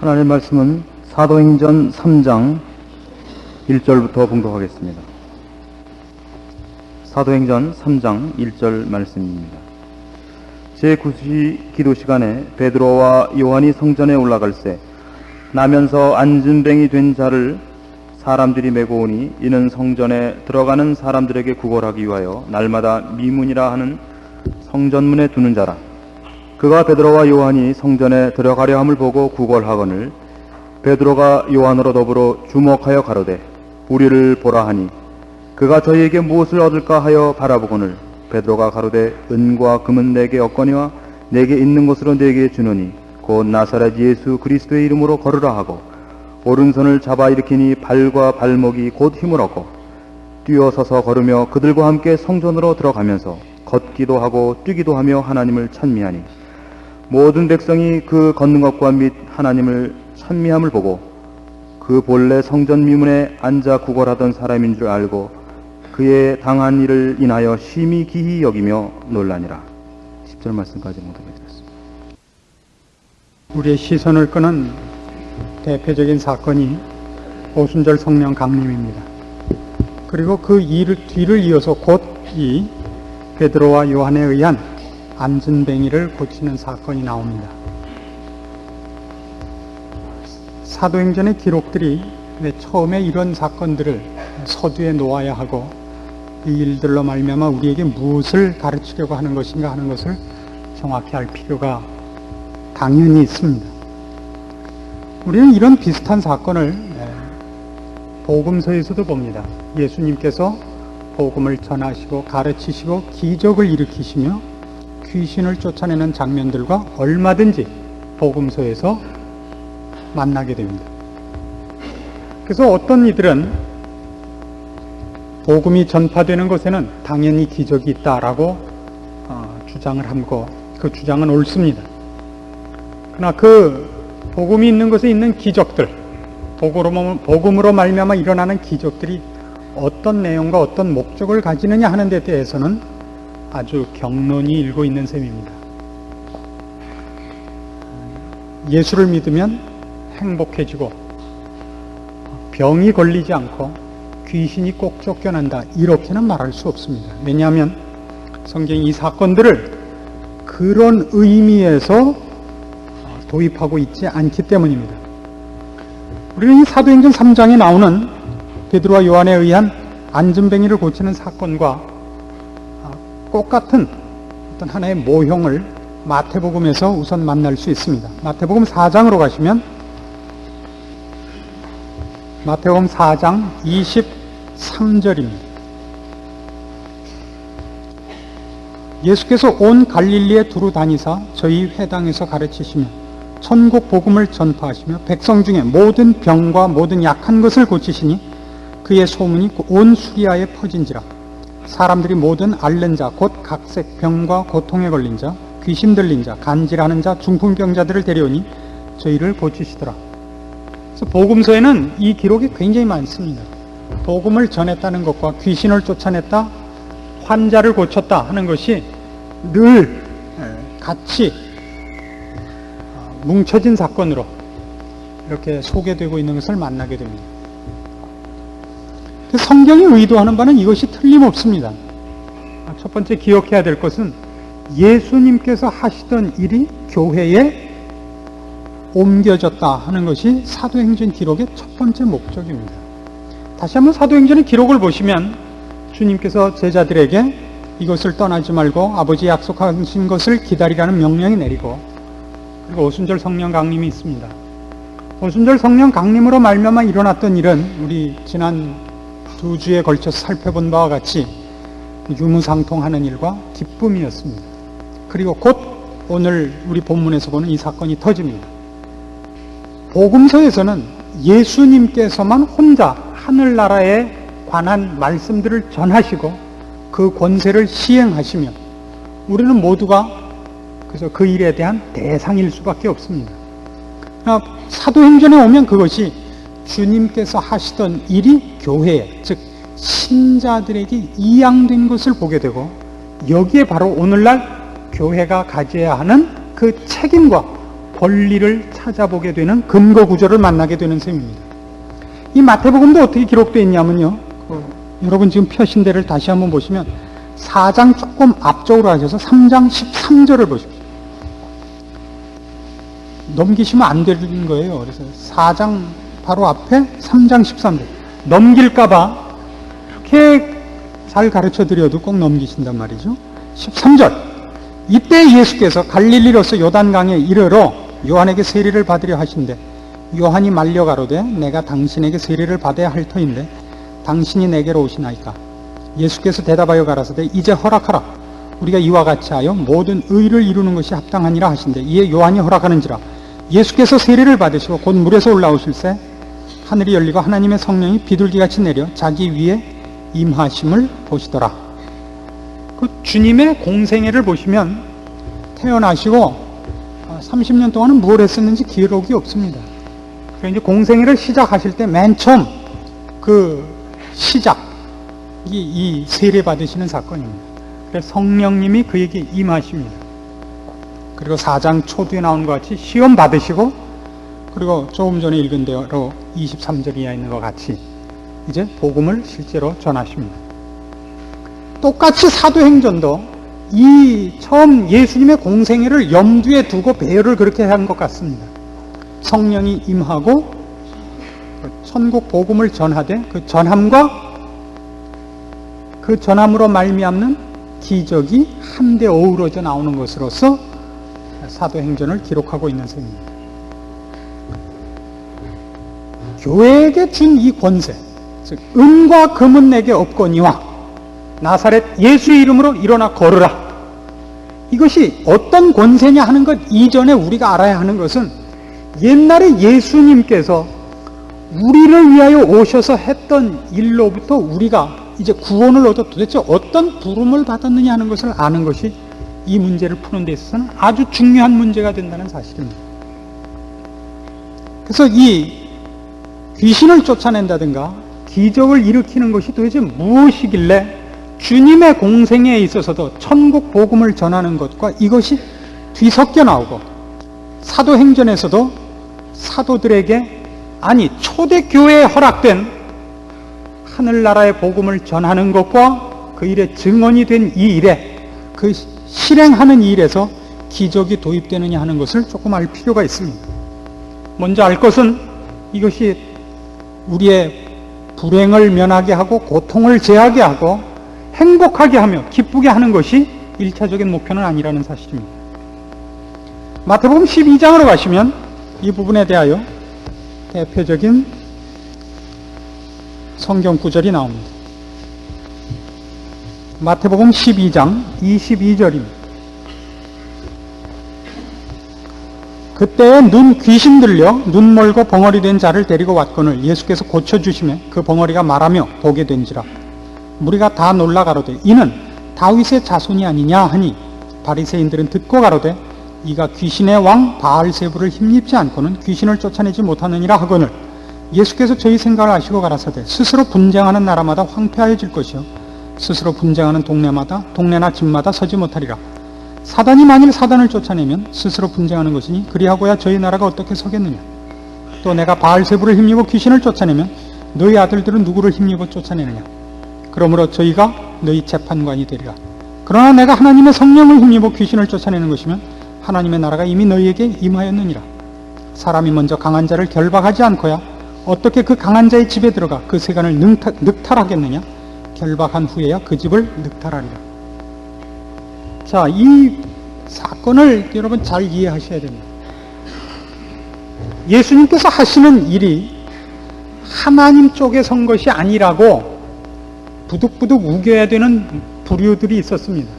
하나님의 말씀은 사도행전 3장 1절부터 봉독하겠습니다. 사도행전 3장 1절 말씀입니다. 제9시 기도 시간에 베드로와 요한이 성전에 올라갈새 나면서 안진뱅이 된 자를 사람들이 메고 오니 이는 성전에 들어가는 사람들에게 구걸하기 위하여 날마다 미문이라 하는 성전문에 두는 자라. 그가 베드로와 요한이 성전에 들어가려 함을 보고 구걸하거늘 베드로가 요한으로 더불어 주목하여 가로되 우리를 보라 하니 그가 저희에게 무엇을 얻을까 하여 바라보거늘 베드로가 가로되 은과 금은 내게 없거니와 내게 있는 것으로 내게 주노니 곧 나사렛 예수 그리스도의 이름으로 걸으라 하고 오른손을 잡아 일으키니 발과 발목이 곧 힘을 얻고 뛰어서서 걸으며 그들과 함께 성전으로 들어가면서 걷기도 하고 뛰기도 하며 하나님을 찬미하니 모든 백성이 그 걷는 것과 및 하나님을 찬미함을 보고 그 본래 성전 미문에 앉아 구걸하던 사람인 줄 알고 그의 당한 일을 인하여 심히 기히 여기며 놀라니라. 10절 말씀까지 묵상하겠습니다. 우리의 시선을 끄는 대표적인 사건이 오순절 성령 강림입니다. 그리고 그 뒤를 이어서 곧 이 베드로와 요한에 의한 안진뱅이를 고치는 사건이 나옵니다. 사도행전의 기록들이 처음에 이런 사건들을 서두에 놓아야 하고 이 일들로 말미암아 우리에게 무엇을 가르치려고 하는 것인가 하는 것을 정확히 알 필요가 당연히 있습니다. 우리는 이런 비슷한 사건을 복음서에서도 봅니다. 예수님께서 복음을 전하시고 가르치시고 기적을 일으키시며 귀신을 쫓아내는 장면들과 얼마든지 복음서에서 만나게 됩니다. 그래서 어떤 이들은 복음이 전파되는 것에는 당연히 기적이 있다라고 주장을 하고 그 주장은 옳습니다. 그러나 그 복음이 있는 것에 있는 기적들, 복음으로 말미암아 일어나는 기적들이 어떤 내용과 어떤 목적을 가지느냐 하는 데 대해서는 아주 경론이 일고 있는 셈입니다. 예수를 믿으면 행복해지고 병이 걸리지 않고 귀신이 꼭 쫓겨난다 이렇게는 말할 수 없습니다. 왜냐하면 성경이 이 사건들을 그런 의미에서 도입하고 있지 않기 때문입니다. 우리는 이 사도행전 3장에 나오는 베드로와 요한에 의한 안진뱅이를 고치는 사건과 똑같은 어떤 하나의 모형을 마태복음에서 우선 만날 수 있습니다. 마태복음 4장으로 가시면 마태복음 4장 23절입니다. 예수께서 온 갈릴리에 두루 다니사 저희 회당에서 가르치시며 천국 복음을 전파하시며 백성 중에 모든 병과 모든 약한 것을 고치시니 그의 소문이 온 수리아에 퍼진지라. 사람들이 모든 앓는 자 곧 각색 병과 고통에 걸린 자 귀신 들린 자 간질하는 자 중풍병자들을 데려오니 저희를 고치시더라. 그래서 복음서에는 이 기록이 굉장히 많습니다. 복음을 전했다는 것과 귀신을 쫓아냈다, 환자를 고쳤다 하는 것이 늘 같이 뭉쳐진 사건으로 이렇게 소개되고 있는 것을 만나게 됩니다. 성경이 의도하는 바는 이것이 틀림없습니다. 첫 번째 기억해야 될 것은 예수님께서 하시던 일이 교회에 옮겨졌다 하는 것이 사도행전 기록의 첫 번째 목적입니다. 다시 한번 사도행전의 기록을 보시면 주님께서 제자들에게 이것을 떠나지 말고 아버지 약속하신 것을 기다리라는 명령이 내리고 그리고 오순절 성령 강림이 있습니다. 오순절 성령 강림으로 말미암아 일어났던 일은 우리 지난 2주에 걸쳐서 살펴본 바와 같이 유무상통하는 일과 기쁨이었습니다. 그리고 곧 오늘 우리 본문에서 보는 이 사건이 터집니다. 복음서에서는 예수님께서만 혼자 하늘나라에 관한 말씀들을 전하시고 그 권세를 시행하시면 우리는 모두가 그래서 그 일에 대한 대상일 수밖에 없습니다. 사도행전에 오면 그것이 주님께서 하시던 일이 교회에, 즉 신자들에게 이양된 것을 보게 되고 여기에 바로 오늘날 교회가 가져야 하는 그 책임과 권리를 찾아보게 되는 근거 구조를 만나게 되는 셈입니다. 이 마태복음도 어떻게 기록되어 있냐면요. 여러분 지금 펴신 데를 다시 한번 보시면 4장 조금 앞쪽으로 하셔서 3장 13절을 보십시오. 넘기시면 안 되는 거예요. 그래서 4장 바로 앞에 3장 13절. 넘길까봐 이렇게 잘 가르쳐 드려도 꼭 넘기신단 말이죠. 13절. 이때 예수께서 갈릴리로서 요단강에 이르러 요한에게 세례를 받으려 하신대 요한이 말려 가로되 내가 당신에게 세례를 받아야 할 터인데 당신이 내게로 오시나이까. 예수께서 대답하여 가라사대 이제 허락하라. 우리가 이와 같이 하여 모든 의를 이루는 것이 합당하니라 하신대 이에 요한이 허락하는지라. 예수께서 세례를 받으시고 곧 물에서 올라오실새 하늘이 열리고 하나님의 성령이 비둘기같이 내려 자기 위에 임하심을 보시더라. 그 주님의 공생애를 보시면 태어나시고 30년 동안은 뭘 했었는지 기록이 없습니다. 그러니까 이제 공생애를 시작하실 때 맨 처음 그 시작이 이 세례 받으시는 사건입니다. 그래서 성령님이 그에게 임하십니다. 그리고 4장 초두에 나온 것 같이 시험 받으시고 그리고 조금 전에 읽은 대로 23절 이하에 있는 것 같이 이제 복음을 실제로 전하십니다. 똑같이 사도행전도 이 처음 예수님의 공생애를 염두에 두고 배열을 그렇게 한 것 같습니다. 성령이 임하고 천국 복음을 전하되 그 전함과 그 전함으로 말미암는 기적이 한데 어우러져 나오는 것으로서 사도행전을 기록하고 있는 셈입니다. 교회에게 준 이 권세, 즉 은과 금은 내게 없거니와 나사렛 예수의 이름으로 일어나 걸으라. 이것이 어떤 권세냐 하는 것 이전에 우리가 알아야 하는 것은 옛날에 예수님께서 우리를 위하여 오셔서 했던 일로부터 우리가 이제 구원을 얻어 도대체 어떤 부름을 받았느냐 하는 것을 아는 것이 이 문제를 푸는 데 있어서는 아주 중요한 문제가 된다는 사실입니다. 그래서 이 귀신을 쫓아낸다든가 기적을 일으키는 것이 도대체 무엇이길래 주님의 공생애에 있어서도 천국 복음을 전하는 것과 이것이 뒤섞여 나오고 사도행전에서도 사도들에게 아니 초대교회에 허락된 하늘나라의 복음을 전하는 것과 그 일의 증언이 된 이 일에 그 실행하는 이 일에서 기적이 도입되느냐 하는 것을 조금 알 필요가 있습니다. 먼저 알 것은 이것이 우리의 불행을 면하게 하고 고통을 제하게 하고 행복하게 하며 기쁘게 하는 것이 1차적인 목표는 아니라는 사실입니다. 마태복음 12장으로 가시면 이 부분에 대하여 대표적인 성경 구절이 나옵니다. 마태복음 12장 22절입니다. 그때에 귀신 들려 눈 멀고 벙어리 된 자를 데리고 왔거늘 예수께서 고쳐주시매 그 벙어리가 말하며 보게 된지라. 무리가 다 놀라 가로되 이는 다윗의 자손이 아니냐 하니 바리새인들은 듣고 가로되 이가 귀신의 왕 바알세부를 힘입지 않고는 귀신을 쫓아내지 못하느니라 하거늘 예수께서 저희 생각을 아시고 가라사대 스스로 분쟁하는 나라마다 황폐하여질 것이요 스스로 분쟁하는 동네나 집마다 서지 못하리라. 사단이 만일 사단을 쫓아내면 스스로 분쟁하는 것이니 그리하고야 저희 나라가 어떻게 서겠느냐. 또 내가 바알세부를 힘입어 귀신을 쫓아내면 너희 아들들은 누구를 힘입어 쫓아내느냐. 그러므로 저희가 너희 재판관이 되리라. 그러나 내가 하나님의 성령을 힘입어 귀신을 쫓아내는 것이면 하나님의 나라가 이미 너희에게 임하였느니라. 사람이 먼저 강한 자를 결박하지 않고야 어떻게 그 강한 자의 집에 들어가 그 세간을 늑탈하겠느냐. 결박한 후에야 그 집을 늑탈하리라. 자, 이 사건을 여러분 잘 이해하셔야 됩니다. 예수님께서 하시는 일이 하나님 쪽에 선 것이 아니라고 부득부득 우겨야 되는 부류들이 있었습니다.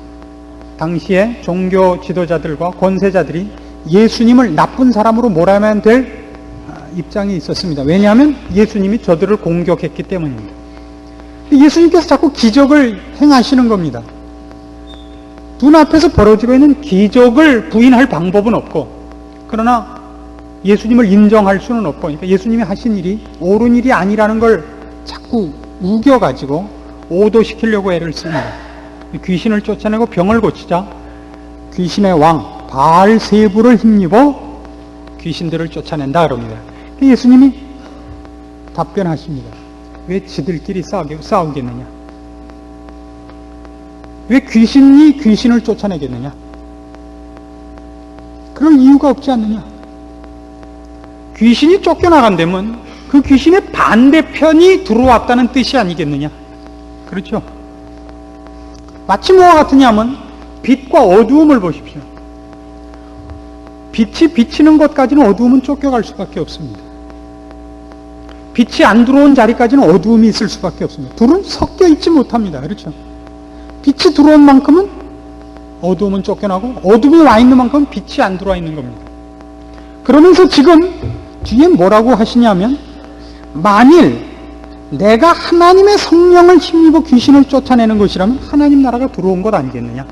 당시에 종교 지도자들과 권세자들이 예수님을 나쁜 사람으로 몰아야만 될 입장이 있었습니다. 왜냐하면 예수님이 저들을 공격했기 때문입니다. 예수님께서 자꾸 기적을 행하시는 겁니다. 눈앞에서 벌어지고 있는 기적을 부인할 방법은 없고 그러나 예수님을 인정할 수는 없고 그러니까 예수님이 하신 일이 옳은 일이 아니라는 걸 자꾸 우겨가지고 오도시키려고 애를 씁니다. 귀신을 쫓아내고 병을 고치자 귀신의 왕 바알세부를 힘입어 귀신들을 쫓아낸다 그럽니다. 예수님이 답변하십니다. 왜 지들끼리 싸우겠느냐? 왜 귀신이 귀신을 쫓아내겠느냐? 그럴 이유가 없지 않느냐? 귀신이 쫓겨나간다면 그 귀신의 반대편이 들어왔다는 뜻이 아니겠느냐? 그렇죠? 마치 뭐와 같으냐면 빛과 어두움을 보십시오. 빛이 비치는 것까지는 어두움은 쫓겨갈 수밖에 없습니다. 빛이 안 들어온 자리까지는 어두움이 있을 수밖에 없습니다. 둘은 섞여 있지 못합니다. 그렇죠? 빛이 들어온 만큼은 어두움은 쫓겨나고 어둠이 와 있는 만큼은 빛이 안 들어와 있는 겁니다. 그러면서 지금 뒤에 뭐라고 하시냐면 만일 내가 하나님의 성령을 힘입어 귀신을 쫓아내는 것이라면 하나님 나라가 들어온 것 아니겠느냐?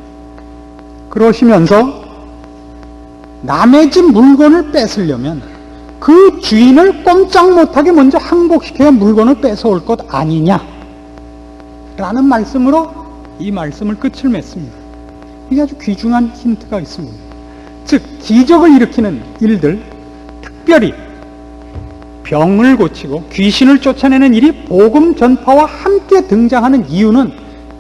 그러시면서 남의 집 물건을 뺏으려면 그 주인을 꼼짝 못하게 먼저 항복시켜야 물건을 뺏어올 것 아니냐? 라는 말씀으로 이 말씀을 끝을 맺습니다. 이게 아주 귀중한 힌트가 있습니다. 즉 기적을 일으키는 일들, 특별히 병을 고치고 귀신을 쫓아내는 일이 복음 전파와 함께 등장하는 이유는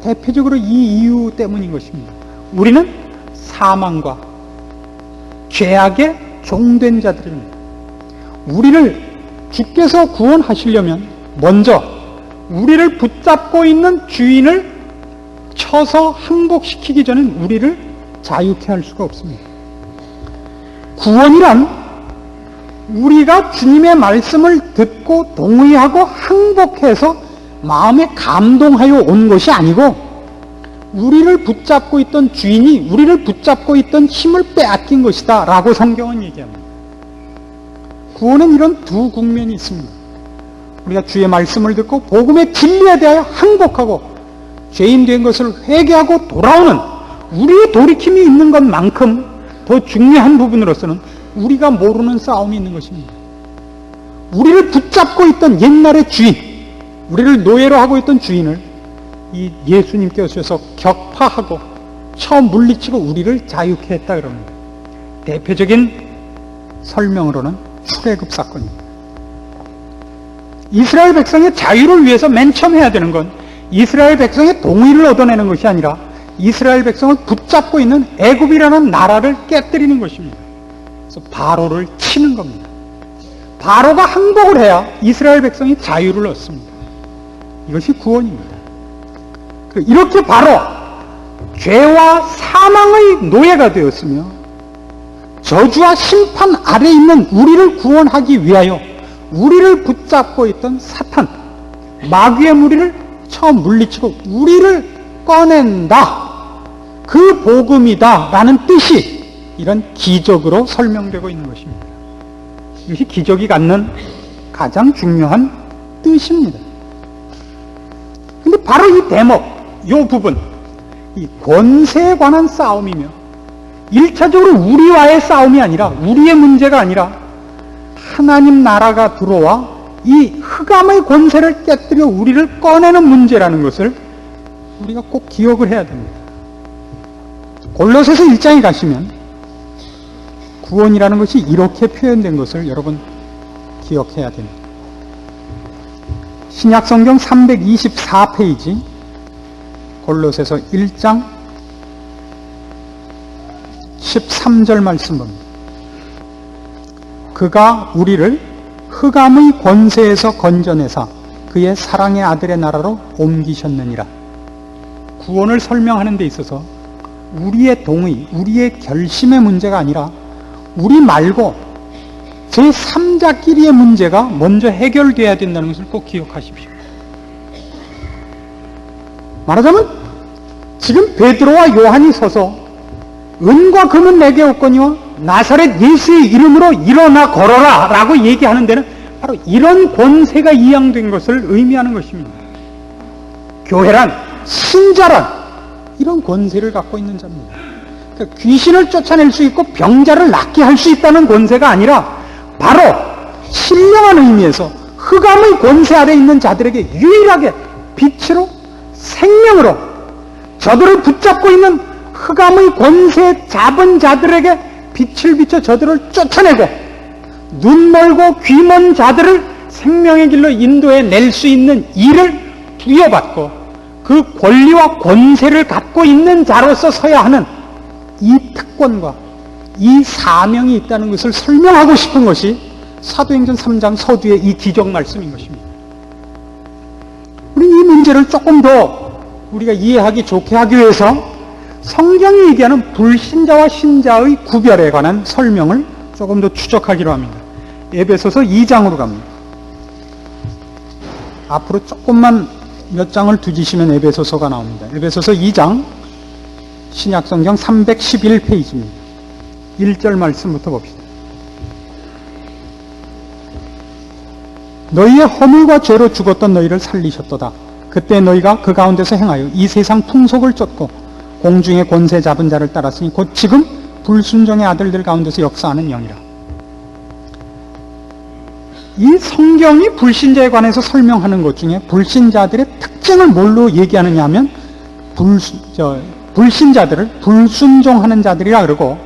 대표적으로 이 이유 때문인 것입니다. 우리는 사망과 죄악의 종된 자들입니다. 우리를 주께서 구원하시려면 먼저 우리를 붙잡고 있는 주인을 쳐서 항복시키기 전엔 우리를 자유케 할 수가 없습니다. 구원이란 우리가 주님의 말씀을 듣고 동의하고 항복해서 마음에 감동하여 온 것이 아니고 우리를 붙잡고 있던 주인이 우리를 붙잡고 있던 힘을 빼앗긴 것이다 라고 성경은 얘기합니다. 구원은 이런 두 국면이 있습니다. 우리가 주의 말씀을 듣고 복음의 진리에 대하여 항복하고 죄인 된 것을 회개하고 돌아오는 우리의 돌이킴이 있는 것만큼 더 중요한 부분으로서는 우리가 모르는 싸움이 있는 것입니다. 우리를 붙잡고 있던 옛날의 주인, 우리를 노예로 하고 있던 주인을 이 예수님께 오셔서 격파하고 처음 물리치고 우리를 자유케 했다 그럽니다. 대표적인 설명으로는 출애굽 사건입니다. 이스라엘 백성의 자유를 위해서 맨 처음 해야 되는 건 이스라엘 백성의 동의를 얻어내는 것이 아니라 이스라엘 백성을 붙잡고 있는 애굽이라는 나라를 깨뜨리는 것입니다. 그래서 바로를 치는 겁니다. 바로가 항복을 해야 이스라엘 백성이 자유를 얻습니다. 이것이 구원입니다. 이렇게 바로 죄와 사망의 노예가 되었으며 저주와 심판 아래에 있는 우리를 구원하기 위하여 우리를 붙잡고 있던 사탄, 마귀의 무리를 처음 물리치고 우리를 꺼낸다. 그 복음이다 라는 뜻이 이런 기적으로 설명되고 있는 것입니다. 이것이 기적이 갖는 가장 중요한 뜻입니다. 근데 바로 이 대목, 이 부분, 이 권세에 관한 싸움이며 1차적으로 우리와의 싸움이 아니라 우리의 문제가 아니라 하나님 나라가 들어와 이 흑암의 권세를 깨뜨려 우리를 꺼내는 문제라는 것을 우리가 꼭 기억을 해야 됩니다. 골로새서 1장에 가시면 구원이라는 것이 이렇게 표현된 것을 여러분 기억해야 됩니다. 신약성경 324페이지 골로새서 1장 13절 말씀 봅니다. 그가 우리를 흑암의 권세에서 건져내사 그의 사랑의 아들의 나라로 옮기셨느니라. 구원을 설명하는 데 있어서 우리의 동의, 우리의 결심의 문제가 아니라 우리 말고 제3자끼리의 문제가 먼저 해결돼야 된다는 것을 꼭 기억하십시오. 말하자면 지금 베드로와 요한이 서서 은과 금은 내게 없거니와 나사렛 예수의 이름으로 일어나 걸어라 라고 얘기하는 데는 바로 이런 권세가 이양된 것을 의미하는 것입니다. 교회란, 신자란 이런 권세를 갖고 있는 자입니다. 그러니까 귀신을 쫓아낼 수 있고 병자를 낫게 할 수 있다는 권세가 아니라 바로 신령한 의미에서 흑암의 권세 아래 있는 자들에게 유일하게 빛으로 생명으로 저들을 붙잡고 있는 흑암의 권세 잡은 자들에게 빛을 비춰 저들을 쫓아내고 눈 멀고 귀 먼 자들을 생명의 길로 인도해 낼 수 있는 일을 부여받고 그 권리와 권세를 갖고 있는 자로서 서야 하는 이 특권과 이 사명이 있다는 것을 설명하고 싶은 것이 사도행전 3장 서두의 이 기적 말씀인 것입니다. 우리는 이 문제를 조금 더 우리가 이해하기 좋게 하기 위해서 성경이 얘기하는 불신자와 신자의 구별에 관한 설명을 조금 더 추적하기로 합니다. 에베소서 2장으로 갑니다. 앞으로 조금만 몇 장을 뒤지시면 에베소서가 나옵니다. 에베소서 2장 신약성경 311페이지입니다. 1절 말씀부터 봅시다. 너희의 허물과 죄로 죽었던 너희를 살리셨도다. 그때 너희가 그 가운데서 행하여 이 세상 풍속을 쫓고 공중의 권세 잡은 자를 따랐으니 곧 지금 불순종의 아들들 가운데서 역사하는 영이라. 이 성경이 불신자에 관해서 설명하는 것 중에 불신자들의 특징을 뭘로 얘기하느냐 하면 불신자들을 불순종하는 자들이라 그러고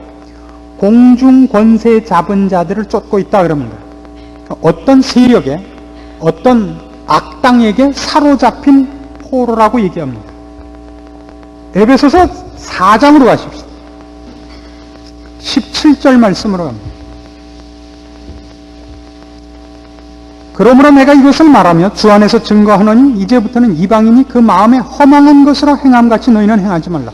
공중 권세 잡은 자들을 쫓고 있다 그럽니다. 어떤 세력에 어떤 악당에게 사로잡힌 포로라고 얘기합니다. 에베소서 4장으로 가십시다. 17절 말씀으로 갑니다. 그러므로 내가 이것을 말하며 주 안에서 증거하노니 이제부터는 이방인이 그 마음에 허망한 것으로 행함같이 너희는 행하지 말라.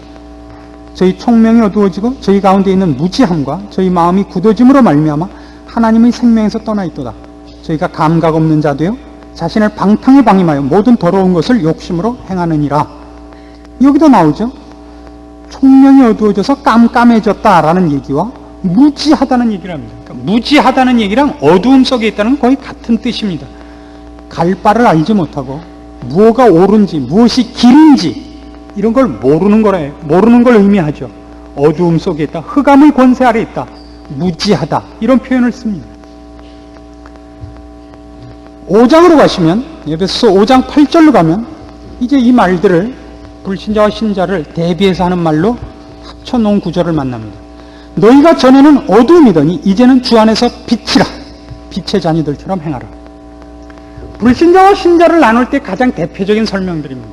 저희 총명이 어두워지고 저희 가운데 있는 무지함과 저희 마음이 굳어짐으로 말미암아 하나님의 생명에서 떠나 있도다. 저희가 감각 없는 자도요 자신을 방탕에 방임하여 모든 더러운 것을 욕심으로 행하느니라. 여기도 나오죠. 총명이 어두워져서 깜깜해졌다라는 얘기와 무지하다는 얘기를 합니다. 그러니까 무지하다는 얘기랑 어두움 속에 있다는 건 거의 같은 뜻입니다. 갈 바를 알지 못하고 무엇가 옳은지 무엇이 길인지 이런 걸 모르는 걸 의미하죠. 어두움 속에 있다. 흑암의 권세 아래 있다. 무지하다. 이런 표현을 씁니다. 5장으로 가시면 에베소서 5장 8절로 가면 이제 이 말들을 불신자와 신자를 대비해서 하는 말로 합쳐놓은 구절을 만납니다. 너희가 전에는 어두움이더니 이제는 주 안에서 빛이라. 빛의 자녀들처럼 행하라. 불신자와 신자를 나눌 때 가장 대표적인 설명들입니다.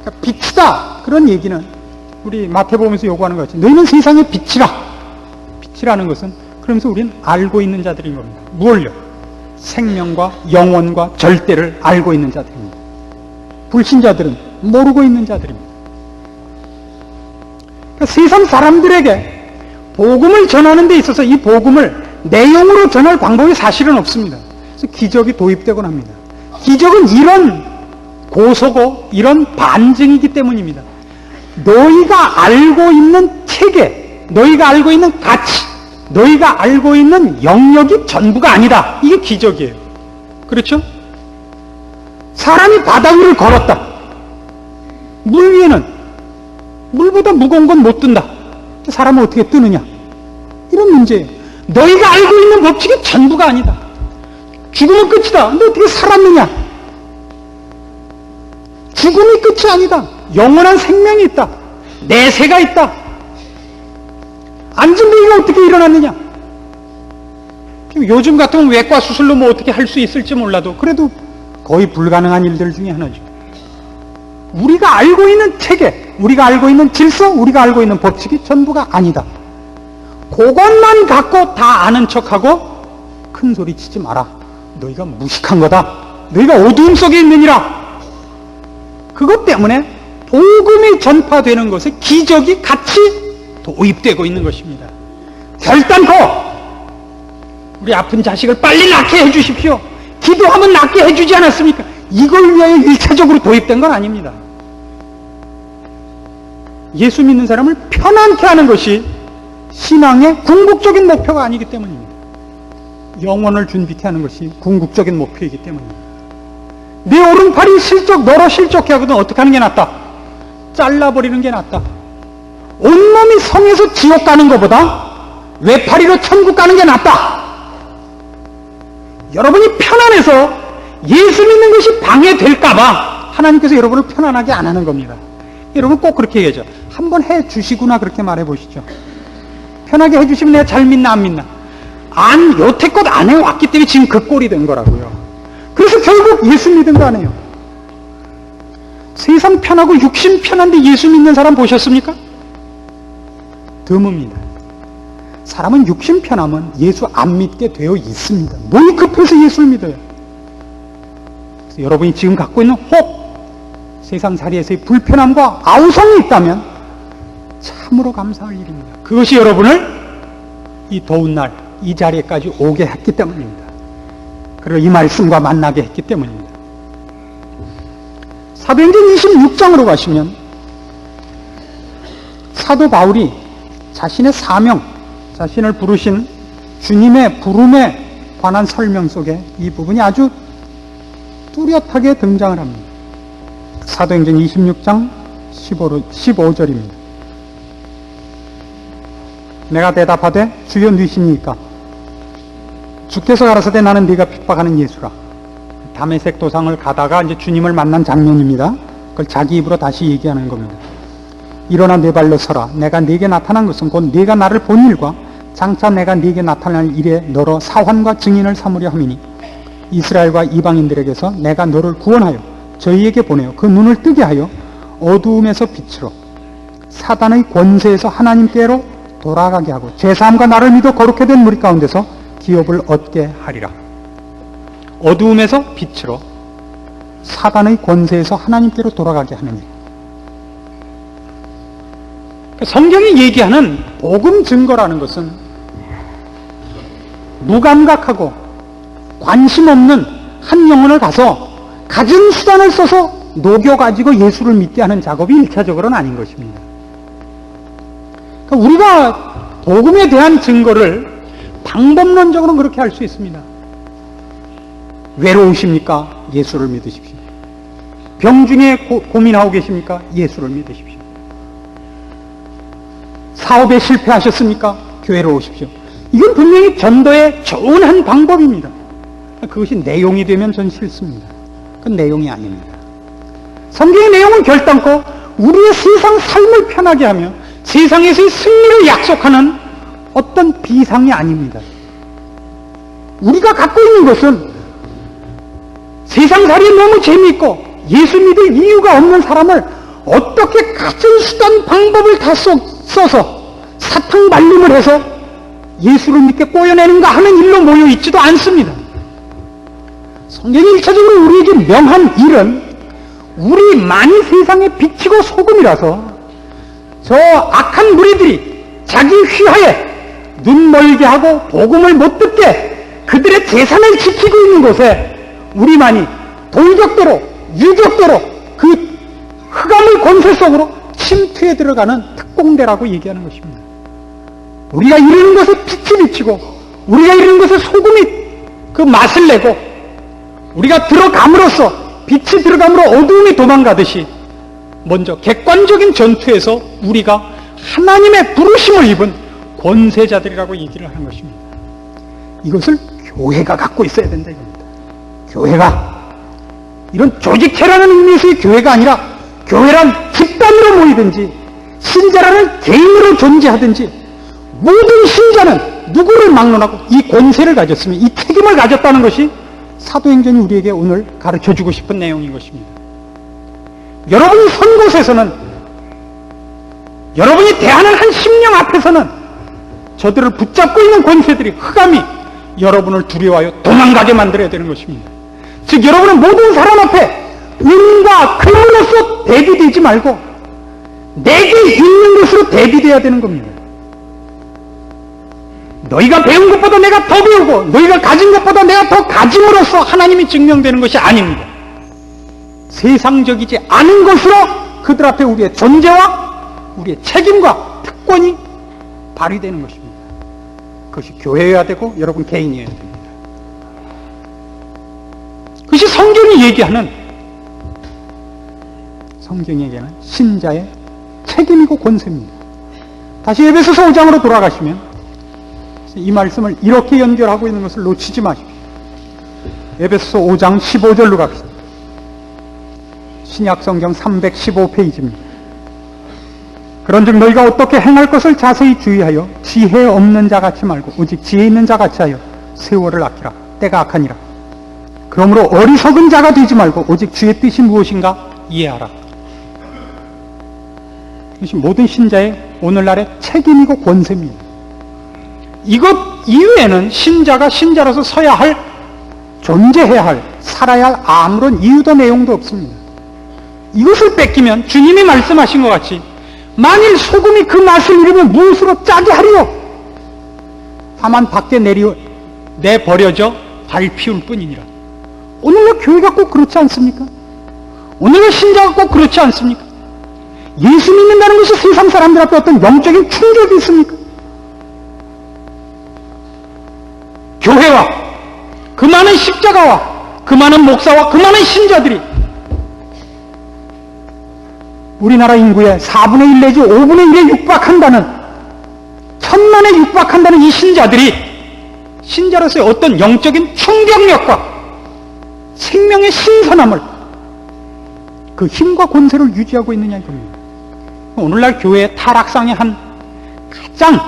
그러니까 빛이다. 그런 얘기는 우리 마태복음에서 요구하는 것 같이 너희는 세상의 빛이라. 빛이라는 것은 그러면서 우리는 알고 있는 자들인 겁니다. 무엇을요? 생명과 영원과 절대를 알고 있는 자들입니다. 불신자들은 모르고 있는 자들입니다. 그러니까 세상 사람들에게 복음을 전하는 데 있어서 이 복음을 내용으로 전할 방법이 사실은 없습니다. 그래서 기적이 도입되곤 합니다. 기적은 이런 고소고 이런 반증이기 때문입니다. 너희가 알고 있는 체계, 너희가 알고 있는 가치, 너희가 알고 있는 영역이 전부가 아니다. 이게 기적이에요. 그렇죠? 사람이 바다 위를 걸었다. 물 위에는 물보다 무거운 건 못 뜬다. 사람은 어떻게 뜨느냐? 이런 문제예요. 너희가 알고 있는 법칙이 전부가 아니다. 죽으면 끝이다. 근데 어떻게 살았느냐? 죽음이 끝이 아니다. 영원한 생명이 있다. 내세가 있다. 안진뱅이가 어떻게 일어났느냐? 요즘 같으면 외과 수술로 뭐 어떻게 할 수 있을지 몰라도 그래도 거의 불가능한 일들 중에 하나죠. 우리가 알고 있는 체계, 우리가 알고 있는 질서, 우리가 알고 있는 법칙이 전부가 아니다. 그것만 갖고 다 아는 척하고 큰 소리 치지 마라. 너희가 무식한 거다. 너희가 어두움 속에 있느니라. 그것 때문에 복음이 전파되는 것에 기적이 같이 도입되고 있는 것입니다. 결단코 우리 아픈 자식을 빨리 낫게 해주십시오. 기도하면 낫게 해주지 않았습니까? 이걸 위하여 1차적으로 도입된 건 아닙니다. 예수 믿는 사람을 편안케 하는 것이 신앙의 궁극적인 목표가 아니기 때문입니다. 영혼을 준비케 하는 것이 궁극적인 목표이기 때문입니다. 내 오른팔이 너로 실족해 하거든 어떻게 하는 게 낫다? 잘라버리는 게 낫다. 온몸이 성에서 지옥 가는 것보다 외팔이로 천국 가는 게 낫다. 여러분이 편안해서 예수 믿는 것이 방해될까봐 하나님께서 여러분을 편안하게 안 하는 겁니다. 여러분 꼭 그렇게 얘기하죠. 한번 해 주시구나 그렇게 말해 보시죠. 편하게 해 주시면 내가 잘 믿나 안 믿나? 여태껏 안 해왔기 때문에 지금 그 꼴이 된 거라고요. 그래서 결국 예수 믿은 거 아니에요. 세상 편하고 육신 편한데 예수 믿는 사람 보셨습니까? 드뭅니다. 사람은 육신 편하면 예수 안 믿게 되어 있습니다. 몸이 급해서 예수를 믿어요. 그래서 여러분이 지금 갖고 있는 세상살이에서의 불편함과 아우성이 있다면 참으로 감사할 일입니다. 그것이 여러분을 이 더운 날, 이 자리에까지 오게 했기 때문입니다. 그리고 이 말씀과 만나게 했기 때문입니다. 사도행전 26장으로 가시면 사도 바울이 자신의 사명, 자신을 부르신 주님의 부름에 관한 설명 속에 이 부분이 아주 뚜렷하게 등장을 합니다. 사도행전 26장 15절입니다. 내가 대답하되 주여 누구시니까? 주께서 가라사대 나는 네가 핍박하는 예수라. 다메섹 도상을 가다가 이제 주님을 만난 장면입니다. 그걸 자기 입으로 다시 얘기하는 겁니다. 일어나 네 발로 서라. 내가 네게 나타난 것은 곧 네가 나를 본 일과 장차 내가 네게 나타날 일에 너로 사환과 증인을 삼으려 함이니 이스라엘과 이방인들에게서 내가 너를 구원하여 저희에게 보내어 그 눈을 뜨게 하여 어두움에서 빛으로 사단의 권세에서 하나님께로 돌아가게 하고 제3과 나를 믿어 거룩해 된 무리 가운데서 기업을 얻게 하리라. 어두움에서 빛으로 사단의 권세에서 하나님께로 돌아가게 하는 일. 성경이 얘기하는 복음 증거라는 것은 무감각하고 관심 없는 한 영혼을 가서 가진 수단을 써서 녹여가지고 예수를 믿게 하는 작업이 1차적으로는 아닌 것입니다. 그러니까 우리가 복음에 대한 증거를 방법론적으로는 그렇게 할 수 있습니다. 외로우십니까? 예수를 믿으십시오. 병 중에 고민하고 계십니까? 예수를 믿으십시오. 사업에 실패하셨습니까? 교회로 오십시오. 이건 분명히 전도의 좋은 한 방법입니다. 그것이 내용이 되면 전 싫습니다. 그건 내용이 아닙니다. 성경의 내용은 결단코 우리의 세상 삶을 편하게 하며 세상에서의 승리를 약속하는 어떤 비상이 아닙니다. 우리가 갖고 있는 것은 세상살이 너무 재미있고 예수 믿을 이유가 없는 사람을 어떻게 가진 수단 방법을 다 써서 사탕 발림을 해서 예수를 믿게 꼬여내는가 하는 일로 모여 있지도 않습니다. 성경이 1차적으로 우리에게 명한 일은 우리만이 세상에 비치고 소금이라서 저 악한 무리들이 자기 휘하에 눈멀게 하고 복음을 못 듣게 그들의 재산을 지키고 있는 곳에 우리만이 돌격도로 유격도로 그 흑암의 권세 속으로 침투해 들어가는 특공대라고 얘기하는 것입니다. 우리가 이루는 것에 빛이 비치고 우리가 이루는 것에 소금이 그 맛을 내고 우리가 들어감으로써 빛이 들어감으로 어두움이 도망가듯이 먼저 객관적인 전투에서 우리가 하나님의 부르심을 입은 권세자들이라고 얘기를 하는 것입니다. 이것을 교회가 갖고 있어야 된다 이겁니다. 교회가 이런 조직체라는 의미에서의 교회가 아니라 교회란 집단으로 모이든지 신자라는 개인으로 존재하든지 모든 신자는 누구를 막론하고 이 권세를 가졌으면 이 책임을 가졌다는 것이 사도행전이 우리에게 오늘 가르쳐주고 싶은 내용인 것입니다. 여러분이 선 곳에서는 여러분이 대하는 한 심령 앞에서는 저들을 붙잡고 있는 권세들이 흑암이 여러분을 두려워하여 도망가게 만들어야 되는 것입니다. 즉 여러분은 모든 사람 앞에 은과 금으로서 대비되지 말고 내게 있는 것으로 대비되어야 되는 겁니다. 너희가 배운 것보다 내가 더 배우고 너희가 가진 것보다 내가 더 가짐으로써 하나님이 증명되는 것이 아닙니다. 세상적이지 않은 것으로 그들 앞에 우리의 존재와 우리의 책임과 특권이 발휘되는 것입니다. 그것이 교회여야 되고 여러분 개인이어야 됩니다. 그것이 성경이 얘기하는 신자의 책임이고 권세입니다. 다시 에베소서 5장으로 돌아가시면 이 말씀을 이렇게 연결하고 있는 것을 놓치지 마십시오. 에베소서 5장 15절로 갑시다. 신약성경 315페이지입니다. 그런즉 너희가 어떻게 행할 것을 자세히 주의하여 지혜 없는 자 같이 말고 오직 지혜 있는 자 같이 하여 세월을 아끼라. 때가 악하니라. 그러므로 어리석은 자가 되지 말고 오직 주의 뜻이 무엇인가 이해하라. 이것이 모든 신자의 오늘날의 책임이고 권세입니다. 이것 이외에는 신자가 신자로서 서야 할, 존재해야 할, 살아야 할 아무런 이유도 내용도 없습니다. 이것을 뺏기면 주님이 말씀하신 것 같이 만일 소금이 그 맛을 잃으면 무엇으로 짜게 하리요? 다만 밖에 내버려져 밟히울 뿐이니라. 오늘날 교회가 꼭 그렇지 않습니까? 오늘날 신자가 꼭 그렇지 않습니까? 예수 믿는다는 것이 세상 사람들 앞에 어떤 영적인 충격이 있습니까? 교회와 그 많은 십자가와 그 많은 목사와 그 많은 신자들이 우리나라 인구의 4분의 1 내지 5분의 1에 육박한다는, 1000만에 육박한다는 이 신자들이 신자로서의 어떤 영적인 충격력과 생명의 신선함을, 그 힘과 권세를 유지하고 있느냐 이겁니다. 오늘날 교회의 타락상의 한 가장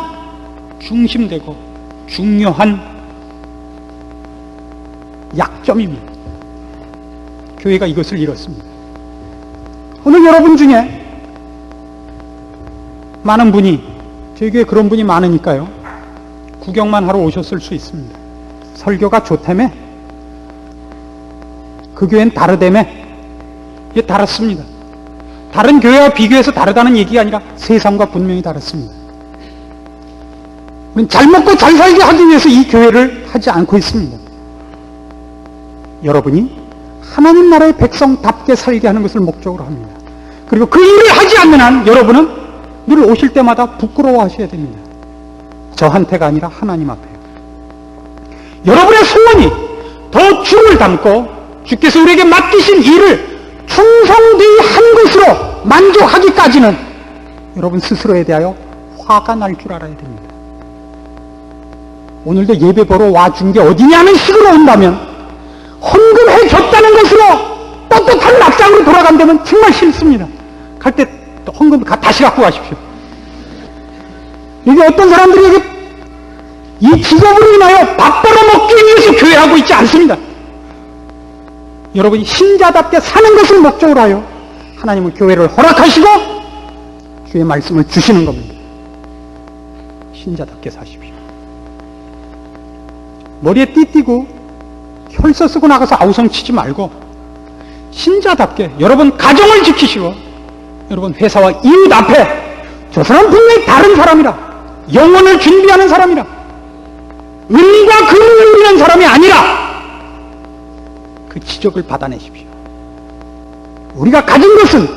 중심되고 중요한 약점입니다. 교회가 이것을 잃었습니다. 오늘 여러분 중에 많은 분이, 저희 교회 그런 분이 많으니까요, 구경만 하러 오셨을 수 있습니다. 설교가 좋다며, 그 교회는 다르다며. 이게 다릅니다. 다른 교회와 비교해서 다르다는 얘기가 아니라 세상과 분명히 다릅니다. 우리는 잘 먹고 잘 살게 하기 위해서 이 교회를 하지 않고 있습니다. 여러분이 하나님 나라의 백성답게 살게 하는 것을 목적으로 합니다. 그리고 그 일을 하지 않는 한 여러분은 늘 오실 때마다 부끄러워하셔야 됩니다. 저한테가 아니라 하나님 앞에요. 여러분의 소원이 더 주를 닮고 주께서 우리에게 맡기신 일을 충성되이 한 것으로 만족하기까지는 여러분 스스로에 대하여 화가 날 줄 알아야 됩니다. 오늘도 예배 보러 와준 게 어디냐는 식으로 온다면, 헌금해 줬다는 것으로 떳떳한 낙장으로 돌아간다면 정말 싫습니다. 갈 때 헌금 다시 갖고 가십시오. 여기 어떤 사람들이 이 직업으로 인하여 밥 벌어먹기 위해서 교회하고 있지 않습니다. 여러분이 신자답게 사는 것을 목적으로 하여 하나님은 교회를 허락하시고 주의 말씀을 주시는 겁니다. 신자답게 사십시오. 머리에 띠띠고 혈서 쓰고 나가서 아우성 치지 말고 신자답게 여러분 가정을 지키시고, 여러분 회사와 이웃 앞에 저 사람 분명히 다른 사람이라, 영혼을 준비하는 사람이라, 은과 금을 누리는 사람이 아니라 그 지적을 받아내십시오. 우리가 가진 것은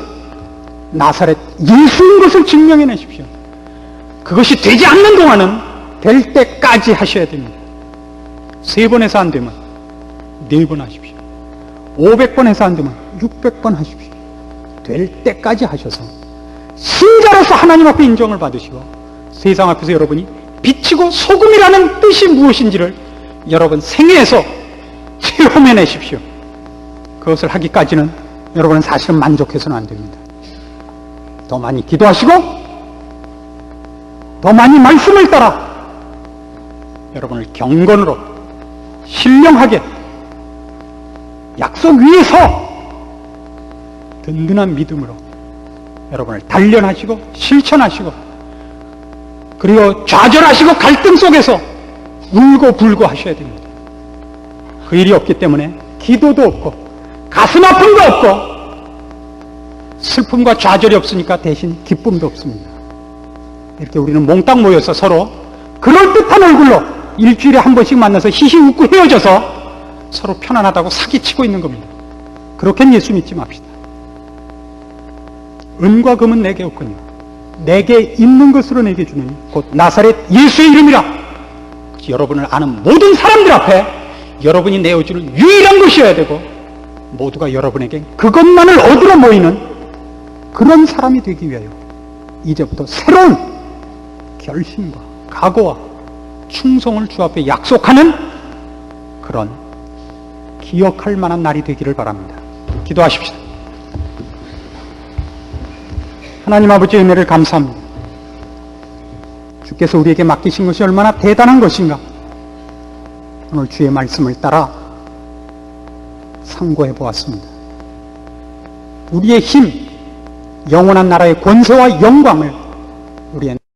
나사렛 예수인 것을 증명해내십시오. 그것이 되지 않는 동안은 될 때까지 하셔야 됩니다. 3번 해서 안 되면 4번 하십시오. 500번 해서 안 되면 600번 하십시오. 될 때까지 하셔서 신자로서 하나님 앞에 인정을 받으시고 세상 앞에서 여러분이 빛이고 소금이라는 뜻이 무엇인지를 여러분 생애에서 체험해내십시오. 그것을 하기까지는 여러분은 사실은 만족해서는 안 됩니다. 더 많이 기도하시고 더 많이 말씀을 따라 여러분을 경건으로 신령하게 약속 위에서 든든한 믿음으로 여러분을 단련하시고 실천하시고, 그리고 좌절하시고 갈등 속에서 울고 불고 하셔야 됩니다. 그 일이 없기 때문에 기도도 없고 가슴 아픔도 없고 슬픔과 좌절이 없으니까 대신 기쁨도 없습니다. 이렇게 우리는 몽땅 모여서 서로 그럴듯한 얼굴로 일주일에 한 번씩 만나서 히히 웃고 헤어져서 서로 편안하다고 사기치고 있는 겁니다. 그렇게는 예수 믿지 맙시다. 은과 금은 내게 없거니와 내게 있는 것으로 내게 주느니 곧 나사렛 예수의 이름이라. 여러분을 아는 모든 사람들 앞에 여러분이 내어주는 유일한 것이어야 되고, 모두가 여러분에게 그것만을 얻으러 모이는 그런 사람이 되기 위하여 이제부터 새로운 결심과 각오와 충성을 주 앞에 약속하는 그런 기억할 만한 날이 되기를 바랍니다. 기도하십시다. 하나님 아버지의 은혜를 감사합니다. 주께서 우리에게 맡기신 것이 얼마나 대단한 것인가. 오늘 주의 말씀을 따라 상고해 보았습니다. 우리의 힘, 영원한 나라의 권세와 영광을 우리의